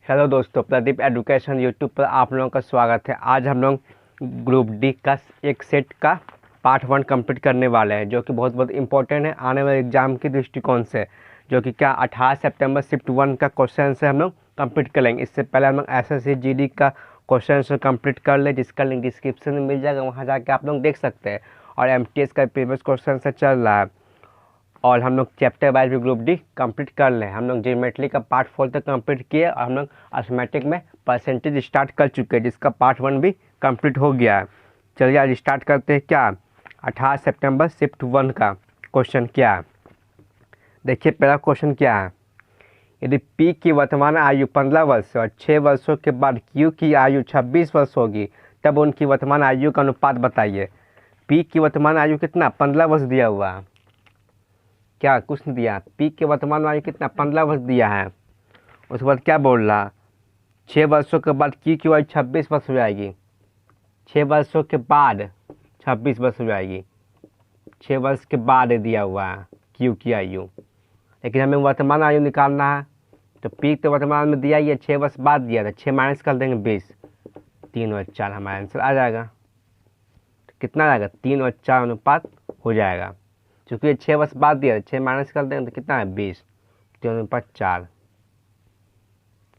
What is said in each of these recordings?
Hello दोस्तों, Pradeep education YouTube पर आप लोगों का स्वागत है। आज हम लोग ग्रुप डी का एक सेट का पार्ट 1 कंप्लीट करने वाले हैं, जो कि बहुत बहुत इंपॉर्टेंट है आने वाले एग्जाम के दृष्टिकोण से। जो कि क्या 18 सितंबर शिफ्ट 1 का क्वेश्चन से हम लोग कंप्लीट कर लेंगे। इससे पहले हम लोग एसएससी जीडी का क्वेश्चन से कंप्लीट कर ले, जिसका लिंक डिस्क्रिप्शन में मिल जाएगा, वहाँ जाके आप लोग देख सकते हैं। और एमटीएस का प्रीवियस क्वेश्चन से चल रहा है, और हम लोग चैप्टर वाइज भी ग्रुप डी कंप्लीट कर लें। हम लोग ज्योमेट्री का पार्ट 4 तक कंप्लीट किए, और हम लोग अर्थमेटिक में परसेंटेज स्टार्ट कर चुके हैं, जिसका पार्ट 1 भी कंप्लीट हो गया है। चलिए आज स्टार्ट करते हैं। क्या 18 सितंबर शिफ्ट 1 का क्वेश्चन क्या है, देखिए। पहला क्वेश्चन क्या है, यदि पी की वर्तमान आयु 15 वर्ष और 6 वर्षों के बाद क्यू की आयु 26 वर्ष होगी, तब उनकी वर्तमान आयु का अनुपात बताइए। पी की वर्तमान आयु कितना, 15 वर्ष दिया हुआ है। क्या कुछ नहीं दिया, पी के वर्तमान आयु कितना, 15 वर्ष दिया है। उसके बाद क्या बोल रहा, 6 वर्षों के बाद क्यू की आयु 26 वर्ष हो जाएगी। 6 वर्षों के बाद 26 वर्ष हो जाएगी। 6 वर्ष के बाद दिया हुआ है क्यू की आयु, लेकिन हमें वर्तमान आयु निकालना है। तो पी तो वर्तमान में दिया ही है, 6 वर्ष बाद दिया था। 6 माइनस कर देंगे 20, 3 और 4 हमारा आंसर आ जाएगा। तो कितना आएगा, 3 और 4 अनुपात हो जाएगा। चूँकि 6 वर्ष बाद दिया, 6 माइनस कर देंगे तो कितना है, 20, 3 अनुपात 4,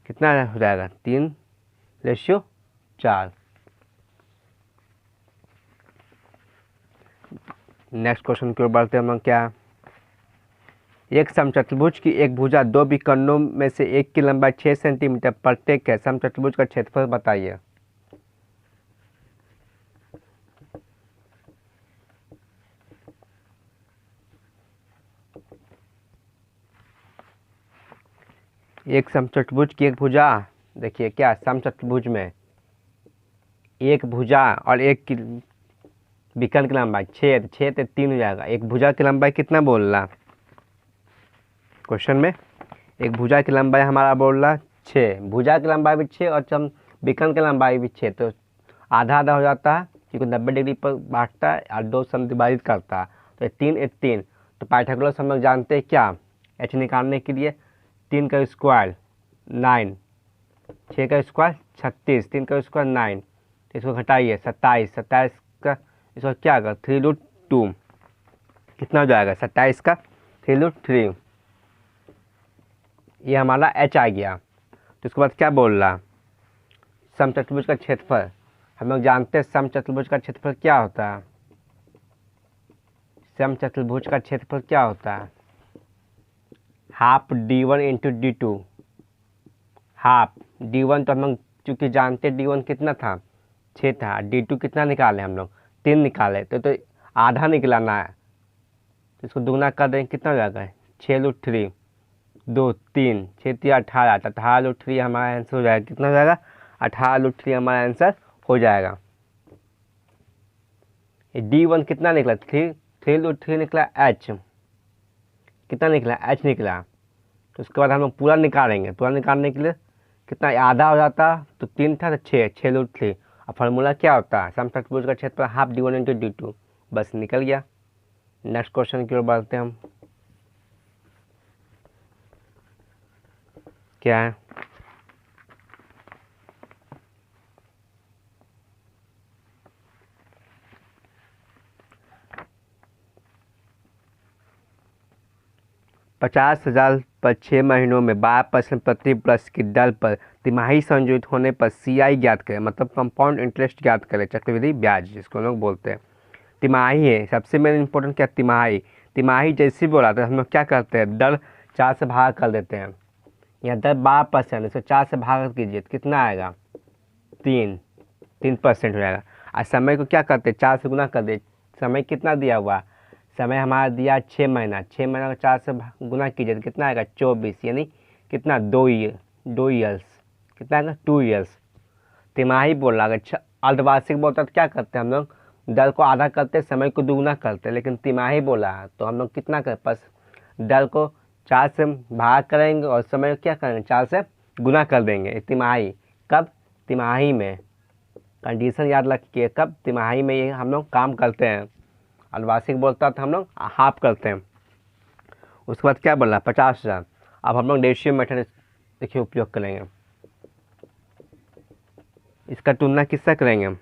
कितना हो जाएगा, 3:4। नेक्स्ट क्वेश्चन की ओर बढ़ते हैं हम लोग। क्या, एक समचतुर्भुज की एक भुजा दो विकर्णों में से एक की लंबाई 6 सेंटीमीटर प्रत्येक है, समचतुर्भुज का क्षेत्रफल बताइए। एक समचतुर्भुज की एक भुजा, देखिए क्या समचतुर्भुज में एक भुजा और एक की विकर्ण की लंबाई 6, 6 से 3 हो जाएगा। एक भुजा की लंबाई कितना बोल रहा क्वेश्चन में, एक भुजा की लंबाई हमारा बोल रहा 6, भुजा की लंबाई भी 6 और विकर्ण की लंबाई भी 6, तो आधा आधा हो जाता है, क्योंकि 90 डिग्री पर बांटता है और 2 से विभाजित करता है। तो 3 3, तो पाइथागोरस हम लोग जानते हैं क्या, एच निकालने के लिए 3 का स्क्वायर 9, 6 का स्क्वायर 36, 3 का स्क्वायर 9, इसको घटाइए 27, 27 का इसको क्या होगा 3√2, कितना हो जाएगा 27 का 3√3, ये हमारा एच आ गया। तो उसके बाद क्या बोल रहा, समचतुर्भुज का क्षेत्रफल। हम लोग जानते हैं समचतुर्भुज का क्षेत्रफल क्या होता है। समचतुर्भुज का क्षेत्रफल क्या होता है, half d1 into d2। Half d1 तो हम लोग चूँकि जानते d1 कितना था, 6 था। d2 कितना निकाले हम लोग, 3 निकाले, तो आधा निकलाना है। तो इसको दुगना कर देंगे, कितना हो जाएगा 6√3, 2 3, 6 3 18, तो 18√3 हमारा आंसर हो जाएगा। कितना हो जाएगा, 18√3 हमारा आंसर हो जाएगा। ये d1 कितना निकला, 3√3 निकला, h कितना निकला, h निकला। तो उसके बाद हम लोग पूरा निकालेंगे। पूरा निकालने के लिए कितना, आधा हो जाता, तो 3 था तो 6√3। और फार्मूला क्या होता है, समचतुर्भुज का क्षेत्रफल हाफ d1 इंटू d2, बस निकल गया। नेक्स्ट क्वेश्चन की ओर बढ़ते हैं हम। क्या है, $50,000 पर 6 महीनों में 12% प्रति वर्ष की दर पर तिमाही संयोजित होने पर CI ज्ञात करें, मतलब कंपाउंड इंटरेस्ट ज्ञात करें, चक्रवृद्धि ब्याज जिसको लोग बोलते हैं। तिमाही है सबसे मेन इंपॉर्टेंट, क्या तिमाही। तिमाही जैसे बोला तो हम लोग क्या करते हैं, दर 4 से भाग कर देते हैं। यहाँ दर 12%, इसको 4 से भाग कीजिए तो कितना आएगा, 3% हो जाएगा। और समय को क्या करते हैं, 4 से गुना कर दे। समय कितना दिया हुआ, समय हमारा दिया 6 महीना। 6 महीना को 4 से गुना कीजिए तो कितना आएगा 24, यानी कितना 2 ईयर्स, कितना आएगा 2 ईयर्स। तिमाही बोल रहा, अगर अर्धवार्षिक बोलता तो क्या करते हैं हम लोग, दर को आधा करते, समय को दुगुना करते। लेकिन तिमाही बोला तो हम लोग कितना कर, बस दर को 4 से भाग करेंगे और समय को क्या करेंगे, 4 से गुना कर देंगे। तिमाही कब, तिमाही में, कंडीशन याद रखिए, कब तिमाही में ये हम लोग काम करते हैं। अर्धवार्षिक बोलता तो हम लोग हाफ करते हैं। उसके बाद क्या बोला 50,000। अब हम लोग रेशियो मेथड देखिए उपयोग करेंगे। इसका तुलना किससे करेंगे हम?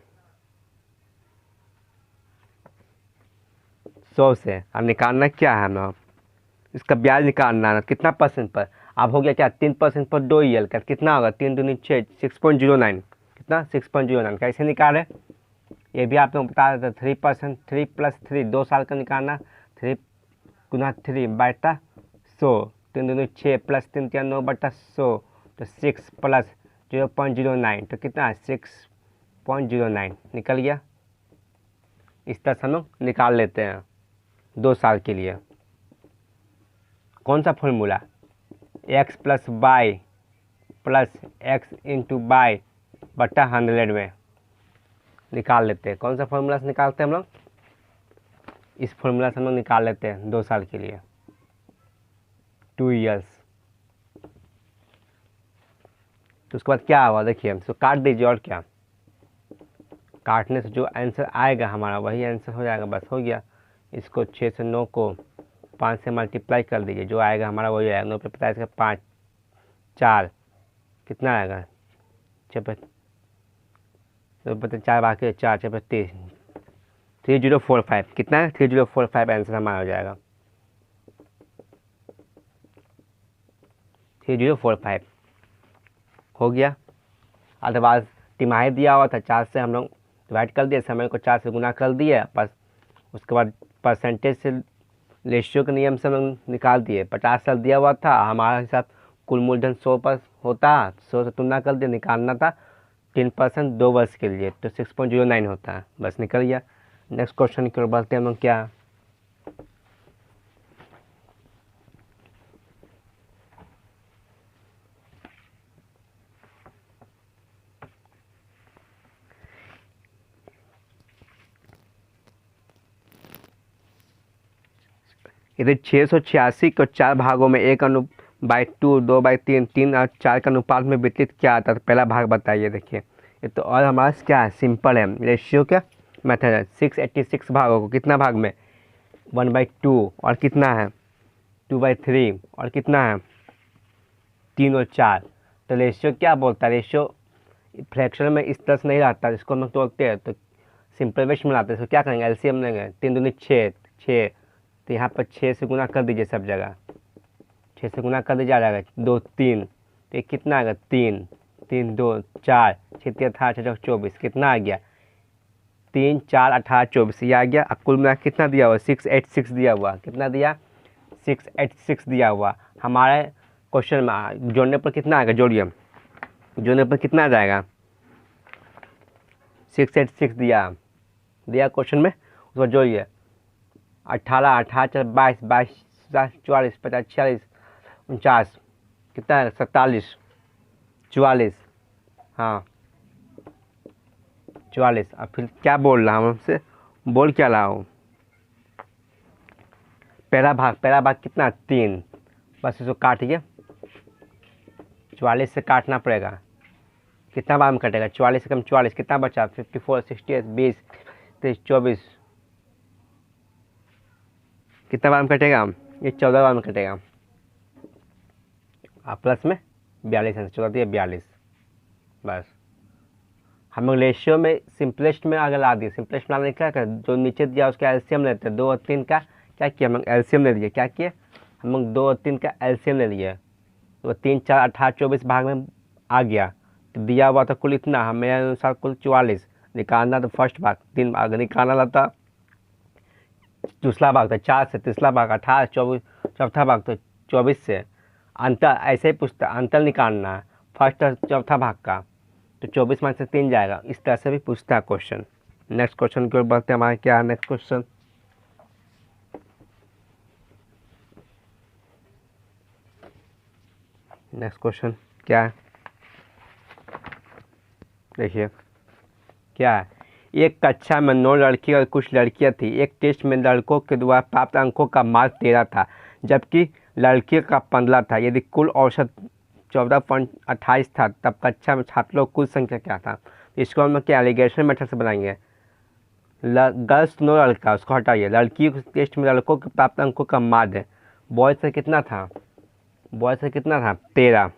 100 से। अब निकालना क्या है हमें? इसका ब्याज निकालना है कितना परसेंट पर। अब हो गया क्या 3% पर 2 ईयर का कितना होगा 3 दूनी 6 6.09 कितना 6.09 कैसे निकाले ये भी आप लोग बता देते 3% 3 + 3 2 साल का निकालना 3 × 3 बटा 100 3 दूनी 6 + 3 × 9 बटा 100 तो 6 + 0.09 तो कितना है 6.09 निकल गया। इस तरह से हम लोग निकाल लेते हैं 2 साल के लिए। कौन सा formula x + y + x × y बटा 100 में निकाल लेते हैं। कौन सा फॉर्मूला से निकालते हैं हम लोग? इस फॉर्मूला से हम लोग निकाल लेते हैं 2 साल के लिए 2 ईयर्स। तो उसके बाद क्या हुआ देखिए इसको काट दीजिए और क्या काटने से जो आंसर आएगा हमारा वही आंसर हो जाएगा। बस हो गया। इसको 6 से 9 को 5 से मल्टीप्लाई कर दीजिए जो आएगा हमारा वही आएगा। 9 पे 50 का 5 4 कितना आएगा 6 पे 9 पे 4 बाकी 4 6 पे 30 3045 कितना है 3045 आंसर हमारा हो जाएगा 3045 हो गया। अदरवाइज तिमाही दिया हुआ था 4 से हम लोग डिवाइड कर दिए समय को 4 से गुना कर दिए बस। उसके बाद परसेंटेज से रेशियो के नियम से हम लोग निकाल दिए। 50 साल दिया हुआ था हमारा हिसाब कुल मूलधन 100 पर होता 100 से तुलना कर दिया निकालना था 3% 2 वर्ष के लिए तो 6.09 होता है। बस निकल गया। नेक्स्ट क्वेश्चन की ओर बढ़ते हैं हम लोग। क्या इधर 686 को 4 भागों में 1/2 2/3 3 और 4 के अनुपात में वितरित किया आता है। तो पहला भाग बताइए। देखिए ये तो और हमारा क्या है सिंपल है रेशियो क्या मेथड है। 686 भागों को कितना भाग में 1/2 और कितना है 2/3 और कितना है 3 और 4। तो रेशियो क्या बोलता है रेशियो फ्रैक्शन में इस तरह से नहीं रहता जिसको हम लोग तोड़ते हैं तो सिंपल वेस्ट में लाते हैं। इसको क्या करेंगे एलसीएम लेंगे 3 दूनी 6 6 तो यहाँ पर 6 से गुना कर दीजिए सब जगह 6 से गुना कर दीजिए आ जाएगा 2 3 तो ये कितना आएगा 3 3 2 4 6 3 18 6 24 कितना आ गया 3 4 18 24 ये आ गया। अब कुल मिला कितना दिया हुआ 686 दिया हुआ कितना दिया 686 दिया हुआ। हमारे क्वेश्चन में जोड़ने पर कितना आएगा जोड़िए जोड़ने पर कितना आ जाएगा 686 दिया क्वेश्चन में उसको जोड़िए 18 18 22 22 44 50 46 49 कितना है 47 44 हाँ 44। अब फिर क्या बोल रहा हूँ हमसे बोल क्या रहा हूँ पहला भाग कितना 3 बस इसको काटिए 44 से काटना पड़ेगा कितना बार में कटेगा 44 से कम 44 कितना बचा 54 68 20 23 24 कितना बार में कटेगा ये 14 बार में कटेगा। प्लस में 42 आंसर 14 दिए 42। बस हम लोग रेशियो में सिंपलेस्ट में अगर ला दिए सिंपलेस्ट में लाने क्या कर जो नीचे दिया उसका एलसीएम लेते हैं 2 और 3 का क्या किया हम लोग एलसीएम ले लिए क्या किए हम लोग 2 और 3 का एलसीएम ले लिए तो 3 4 18 24 भाग में आ गया तो दिया हुआ था कुल इतना मेरे अनुसार कुल 44 निकालना तो फर्स्ट भाग 3 भाग निकालना था दूसरा भाग था 4 से तीसरा भाग 18 24 चौथा भाग तो 24 से अंतर ऐसे ही पूछता अंतर निकालना है फर्स्ट और चौथा भाग का तो 24 में से 3 जाएगा। इस तरह से भी पूछता है क्वेश्चन। नेक्स्ट क्वेश्चन की ओर बढ़ते हैं। हमारे क्या है नेक्स्ट क्वेश्चन क्या है देखिए क्या है एक कक्षा में 9 लड़की और कुछ लड़कियां थी। एक टेस्ट में लड़कों के द्वारा प्राप्त अंकों का मार्क 13 था जबकि लड़कियों का 15 था। यदि कुल औसत 14.28 था तब कक्षा में छात्रों की कुल संख्या क्या था। इसको हम क्या एलिगेशन मेथड से बनाएंगे। गर्ल्स 9 लड़का उसको हटाइए लड़की टेस्ट में लड़कों के प्राप्त अंकों का माध्य बॉयज से कितना था 13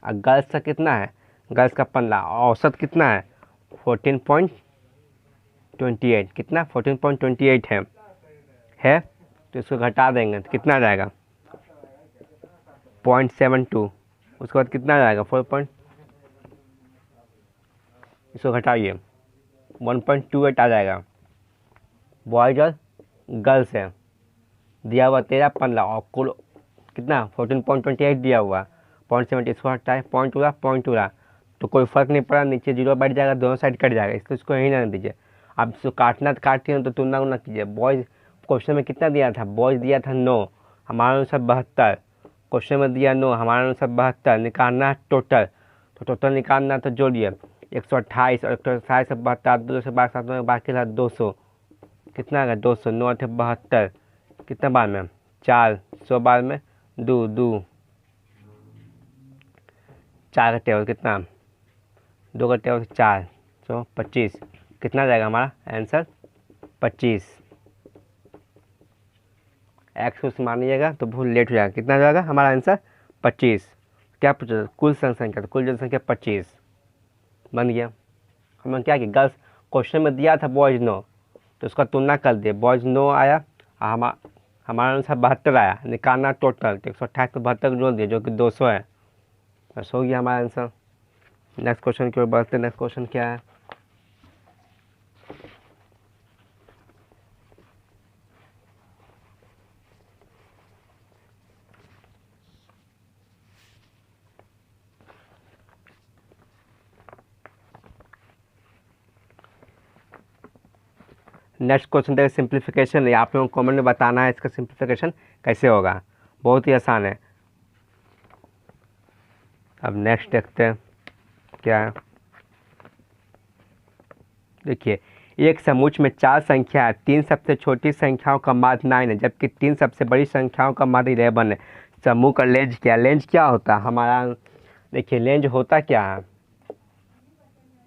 और गर्ल्स का कितना है गर्ल्स का 15 औसत कितना है 14.28, कितना 14.28 है तो इसको घटा देंगे तो कितना आ जाएगा 0.72। उसके बाद कितना आ जाएगा 4 इसको घटाइए 1.28 आ जाएगा। बॉयज और गर्ल्स है दिया हुआ 13-15 और कुल कितना 14.28 दिया हुआ 0.70, इसको हटाए पॉइंट हुआ तो कोई फर्क नहीं पड़ा, नीचे जीरो बैठ जाएगा, दोनों साइड कट जाएगा, इसको इसको यहीं रहने दीजिए। अब इसको काटना तो काटिए तो तुलना उलना कीजिए। बॉयज क्वेश्चन में कितना दिया था, बॉयज दिया था 9, हमारे अनुसार 72, क्वेश्चन में दिया 9, हमारे अनुसार 72, निकालना है टोटल, तो टोटल निकालना तो जोड़िए 128 और 128 से 72 2 से 72 बाकी रहा 200, कितना आ गया 200, 9 थे 72, कितना बार में 4, 100 बार में 2 4 का टेबल कितना 2 का टेबल 4 25, कितना आ जाएगा हमारा आंसर 25। एक्स को मानिएगा तो बहुत लेट हो जाएगा, कितना हो जाएगा हमारा आंसर 25। क्या पूछा कुल जनसंख्या, तो कुल जनसंख्या 25 बन गया। हमने क्या किया गर्ल्स क्वेश्चन में दिया था बॉयज 9 तो उसका तुलना कर दिए, बॉयज 9 आया हमारा अनुसार 72 आया, निकालना टोटल तो 128 को 72 को जोड़ दिए जो कि 200 है, बस हो गया हमारा आंसर। नेक्स्ट क्वेश्चन की ओर बढ़ते। नेक्स्ट क्वेश्चन क्या है, नेक्स्ट क्वेश्चन देखिए सिंप्लीफिकेशन है, आप लोगों को कमेंट में बताना है इसका सिंप्लीफिकेशन कैसे होगा, बहुत ही आसान है। अब नेक्स्ट देखते हैं क्या है, देखिए एक समूह में 4 संख्या है, 3 सबसे छोटी संख्याओं का माध्य 9 है जबकि 3 सबसे बड़ी संख्याओं का माध्य 11 है। समूह का लेंज क्या, लेंज क्या होता है हमारा, देखिए लेंज होता क्या है,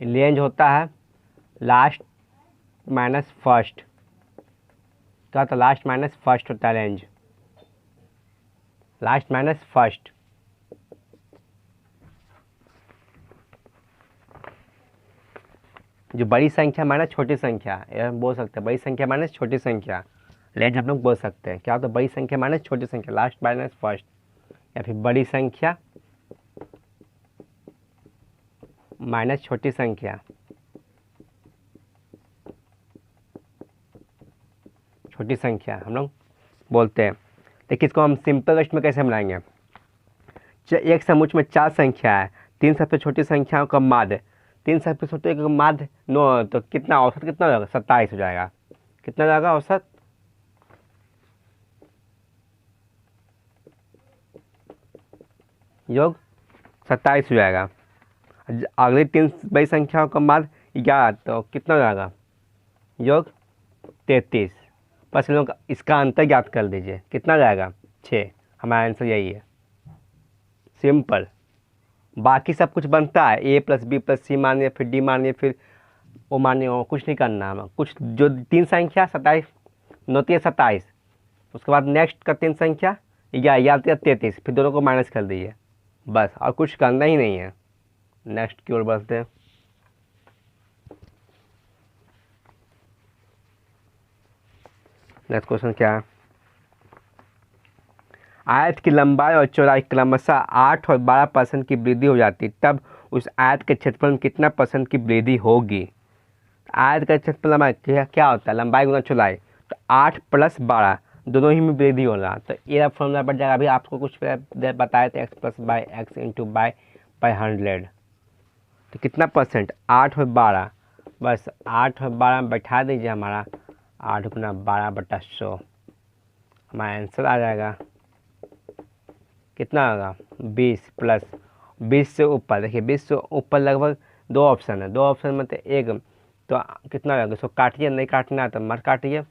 लेंज होता है लास्ट माइनस फर्स्ट, क्या होता है लास्ट माइनस फर्स्ट होता है रेंज, लास्ट माइनस फर्स्ट। जो बड़ी संख्या माइनस छोटी संख्या ये हम बोल सकते हैं, बड़ी संख्या माइनस छोटी संख्या रेंज हम लोग बोल सकते हैं। क्या होता है बड़ी संख्या माइनस छोटी संख्या लास्ट माइनस फर्स्ट, या फिर बड़ी संख्या माइनस छोटी संख्या, छोटी संख्या हम लोग बोलते हैं। देखिए इसको हम सिंपल लिस्ट में कैसे बनाएंगे, एक समूह में 4 संख्या है, 3 सबसे छोटी संख्याओं का माध्य, 3 सबसे छोटे का माध्य 9 तो कितना औसत कितना हो जाएगा 27 हो जाएगा, कितना हो जाएगा औसत योग 27 हो जाएगा। अगली 3 बड़ी संख्याओं का माध्य 11 तो कितना हो जाएगा योग 33। बस लोग इसका अंतर ज्ञात कर दीजिए, कितना जाएगा 6, हमारा आंसर यही है, सिंपल। बाकी सब कुछ बनता है a प्लस बी प्लस सी मानिए फिर डी मानिए फिर ओ मानिए, और कुछ नहीं करना हमें, कुछ जो 3 संख्या 27 9 3 27, उसके बाद नेक्स्ट का 3 संख्या 11 33, फिर दोनों को माइनस कर दीजिए बस, और कुछ करना ही नहीं है। नेक्स्ट की ओर बढ़ते हैं। नेक्स्ट क्वेश्चन क्या है, आयत की लंबाई और चौड़ाई क्रमशः 8 और 12% की वृद्धि हो जाती तब उस आयत के क्षेत्रफल में कितना % की वृद्धि होगी। आयत का क्षेत्रफल लंबाई क्या होता है लंबाई गुना चौड़ाई, तो 8 + 12 दोनों ही में वृद्धि हो रहा, तो ये फॉर्मूला बढ़ जाएगा। अभी आपको कुछ बताए थे x + y x × y/100, तो कितना %, 8 और 12, बस 8 और 12 में बैठा दीजिए, हमारा 8 × 12/100 हमारा आंसर आ जाएगा, कितना होगा 20 + 20 से ऊपर, देखिए 20 से ऊपर लगभग 2 ऑप्शन है, 2 ऑप्शन में तो एक, तो कितना होगा, इसको काटिए, नहीं काटना है तो मत काटिए,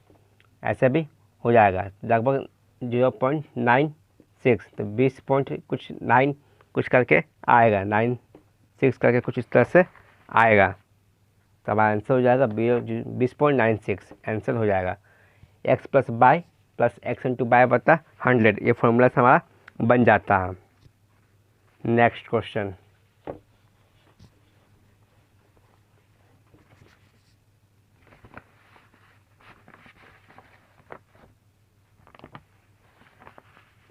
ऐसे भी हो जाएगा लगभग 0.96, तो 20 पॉइंट कुछ 9 कुछ करके आएगा, 96 करके कुछ इस तरह से आएगा, तब आंसर हो जाएगा 20.96 आंसर हो जाएगा। x + y + x × y/100 ये फॉर्मूला से हमारा बन जाता है। नेक्स्ट क्वेश्चन,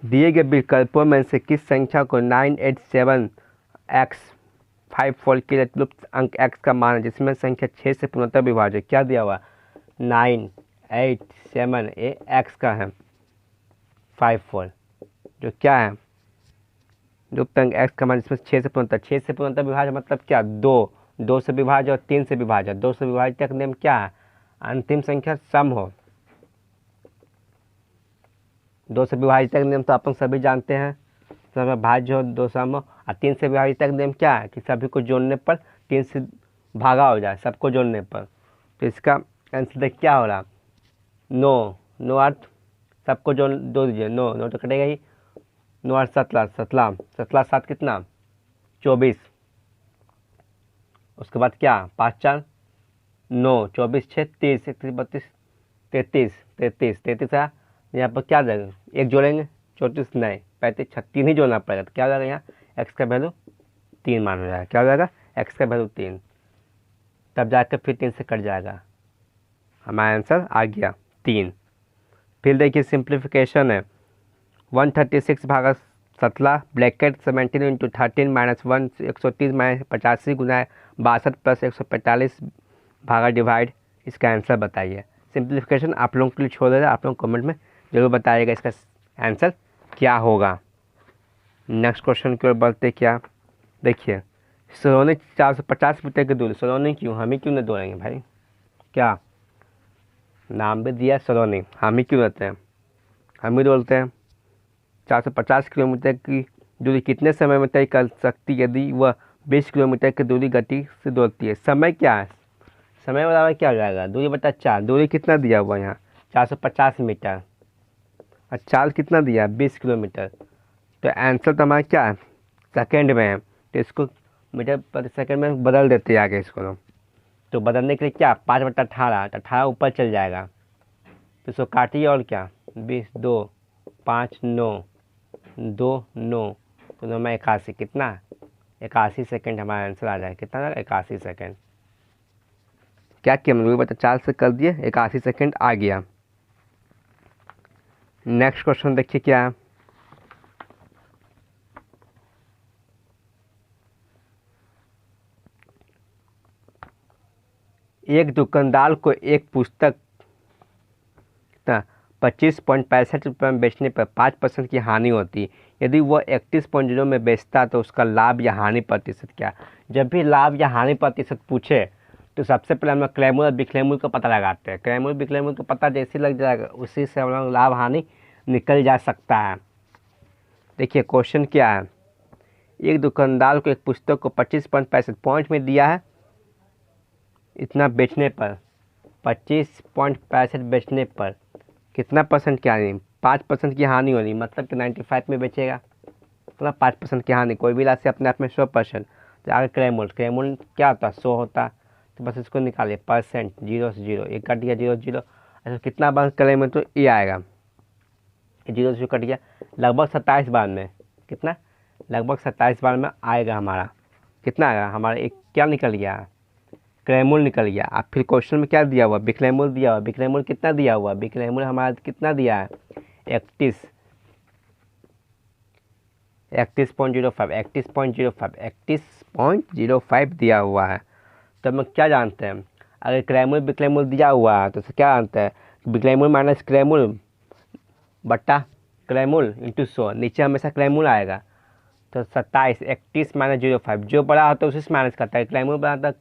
दिए गए विकल्पों में से किस संख्या को 987x 54 के लिए लुप्त अंक x का मान है जिसमें संख्या 6 से पूर्णतः विभाज्य? क्या दिया हुआ? 987 ये x का है 54 जो क्या है लुप्त अंक x का मान जिसमें 6 से पूर्णतः विभाज्य मतलब क्या? 2 से विभाज्य और 3 से विभाज्य। 2 से विभाज्य का नियम क्या है? अंतिम संख्या सम हो। 2 से विभाजित का नियम तो अपन सभी जानते हैं, सब भाज्य हो 2 सम हो। और 3 से विभाजित का नियम क्या है कि सभी को जोड़ने पर 3 से भागा हो जाए, सबको जोड़ने पर। तो इसका आंसर क्या हो रहा? 9 अर्थ सबको जोड़ दीजिए। 9 तो कटेगा ही। 9 अर्थ 17 7 कितना? 24। उसके बाद क्या? 5 4 9 24 6 30 31 32 33 है। यहाँ पर क्या जाएगा? एक जोड़ेंगे 34 नहीं 35 36 ही जोड़ना पड़ेगा। तो क्या हो जाएगा? यहाँ एक्स का वैल्यू 3 मान हो जाएगा। क्या हो जाएगा? एक्स का वैल्यू 3, तब जाकर फिर 3 से कट जाएगा। हमारा आंसर आ गया 3। फिर देखिए सिंप्लीफिकेशन है 136 भागा 17 ब्रैकेट 17 इंटू 13 माइनस 1 130 माइनस 85 गुना 62 प्लस 145 भागा डिवाइड। इसका आंसर बताइए। सिंप्लीफिकेशन आप लोगों के लिए छोड़ दे रहा, आप लोग कमेंट में जरूर बताइएगा इसका आंसर क्या होगा। नेक्स्ट क्वेश्चन की ओर बढ़ते। क्या देखिए सलोनी 450 मीटर की दूरी। सलोनी क्यों? हम ही क्यों नहीं दौड़ेंगे भाई? क्या नाम भी दिया सलोनी, हम ही क्यों रहते हैं? हम ही दौड़ते हैं। 450 किलोमीटर की दूरी कितने समय में तय कर सकती यदि वह 20 किलोमीटर की दूरी गति से दौड़ती है? समय क्या है? समय बराबर क्या हो जाएगा? दूरी बटा 4। दूरी कितना दिया हुआ यहाँ? 450 मीटर और चाल कितना दिया? 20 किलोमीटर। तो आंसर तो हमारा क्या है? सेकेंड में है, तो इसको मीटर प्रति सेकेंड में बदल देते हैं आगे इसको। तो बदलने के लिए क्या? 5 बटा 18, 18 ऊपर चल जाएगा तो इसको काटिए और क्या? 20 2 5 9 2 9 तो 9 में 81 कितना? 81 सेकेंड हमारा आंसर आ जाएगा। कितना? 81 सेकेंड। क्या किया? दूरी बटा 4 से कर दिए, 81 सेकेंड आ गया। नेक्स्ट क्वेश्चन देखिए क्या है। एक दुकानदार को एक पुस्तक 25.65 रुपये में बेचने पर 5% की हानि होती है। यदि वह 31.0 में बेचता तो उसका लाभ या हानि प्रतिशत क्या? जब भी लाभ या हानि प्रतिशत पूछे तो सबसे पहले हम लोग क्लेमूल और बिक्लेमूल का पता लगाते हैं। क्लेमूल बिक्लेमूल का पता जैसे लग जाएगा उसी से हम लोग लाभ हानि निकल जा सकता है। देखिए क्वेश्चन क्या है। एक दुकानदार को एक पुस्तक को 25.65 पॉइंट में दिया है, इतना बेचने पर 25.65 बेचने पर कितना परसेंट की हानि? 5% की हानि होनी, मतलब कि 95 में बेचेगा मतलब 5% की हानि। कोई भी राशि अपने आप में 100%। तो आगे क्लेमूल क्या होता है? 100 होता। तो बस इसको निकालिए परसेंट 0 से 0 एक कट गया 0 0। अच्छा कितना बार क्लेमूल? तो ये आएगा 0 से कट गया लगभग 27 बार में। कितना? लगभग 27 बार में आएगा हमारा। कितना आएगा हमारा? एक क्या निकल गया? क्लेमूल निकल गया। अब फिर क्वेश्चन में क्या दिया हुआ? बिक्लेमूल दिया हुआ। बिक्लेमूल कितना दिया हुआ? बिक्लेमूल हमारा कितना दिया है? 31.05 दिया हुआ है। तो हम क्या जानते हैं? अगर क्लेमूल बिक्लेमूल दिया हुआ है तो क्या जानते हैं? बिक्लेमूल माइनस क्लेमूल बट्टा क्लेमूल इंटू 100। नीचे हमेशा क्लेमूल आएगा। तो 27 31 माइनस 05 जो बड़ा होता है उसी से माइनस करता है। क्लेमूल बड़ा था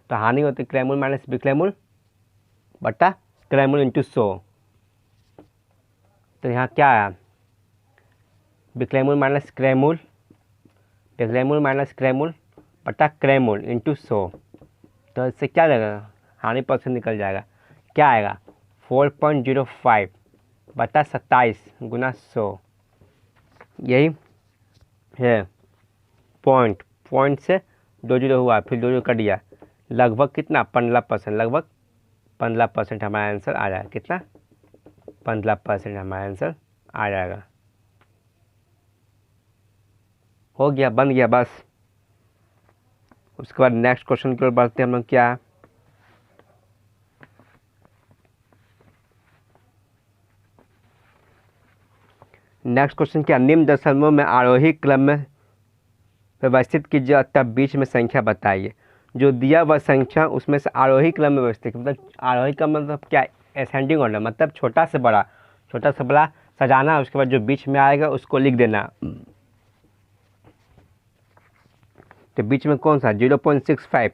तो हानि होती है क्लेमूल माइनस बिक्लेमूल बट्टा क्लेमूल इंटू 100। तो यहाँ क्या है? बिक्लेमूल माइनस क्लेमूल बट्टा क्लेमूल इंटू 100। तो इससे क्या जाएगा? हानि परसेंट निकल जाएगा। क्या आएगा? 4.05 बटा 27 गुना 100। यही है पॉइंट से 2 0 हुआ फिर 2 0 कट गया। लगभग कितना? 15%। लगभग 15% हमारा आंसर आ जाएगा। कितना? 15% हमारा आंसर आ जाएगा। हो गया, बन गया बस। उसके बाद नेक्स्ट क्वेश्चन की ओर बढ़ते हैं हम लोग। क्या है? नेक्स्ट क्वेश्चन क्या, निम्न दशमलव में आरोही क्रम में व्यवस्थित कीजिए तब बीच में संख्या बताइए। जो दिया हुआ संख्या उसमें से आरोही क्रम में व्यवस्थित, मतलब आरोही क्रम मतलब क्या, असेंडिंग ऑर्डर, मतलब छोटा से बड़ा सजाना, उसके बाद जो बीच में आएगा उसको लिख देना। तो बीच में कौन सा 0.65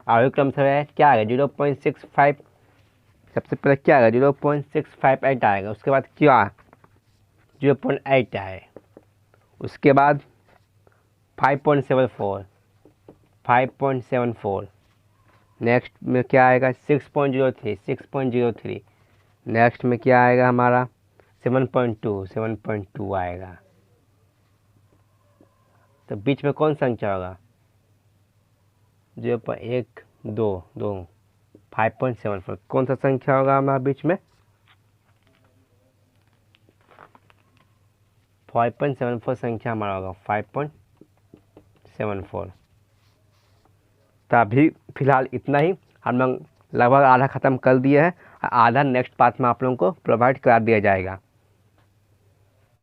आरोही क्रम से क्या आएगा 0.65, सबसे पहले क्या आएगा 0.658 आएगा, उसके बाद क्या 0.8 आए, उसके बाद 5.74, नेक्स्ट में क्या आएगा 6.03, नेक्स्ट में क्या आएगा हमारा 7.2 आएगा। तो बीच में कौन संख्या होगा 0.122 5.74, कौन सा संख्या होगा हमारा बीच में 5.74 संख्या हमारा होगा 5.74। तो अभी फिलहाल इतना ही, हम लोग लगभग आधा ख़त्म कर दिए हैं, आधा नेक्स्ट पार्ट में आप लोगों को प्रोवाइड करा दिया जाएगा।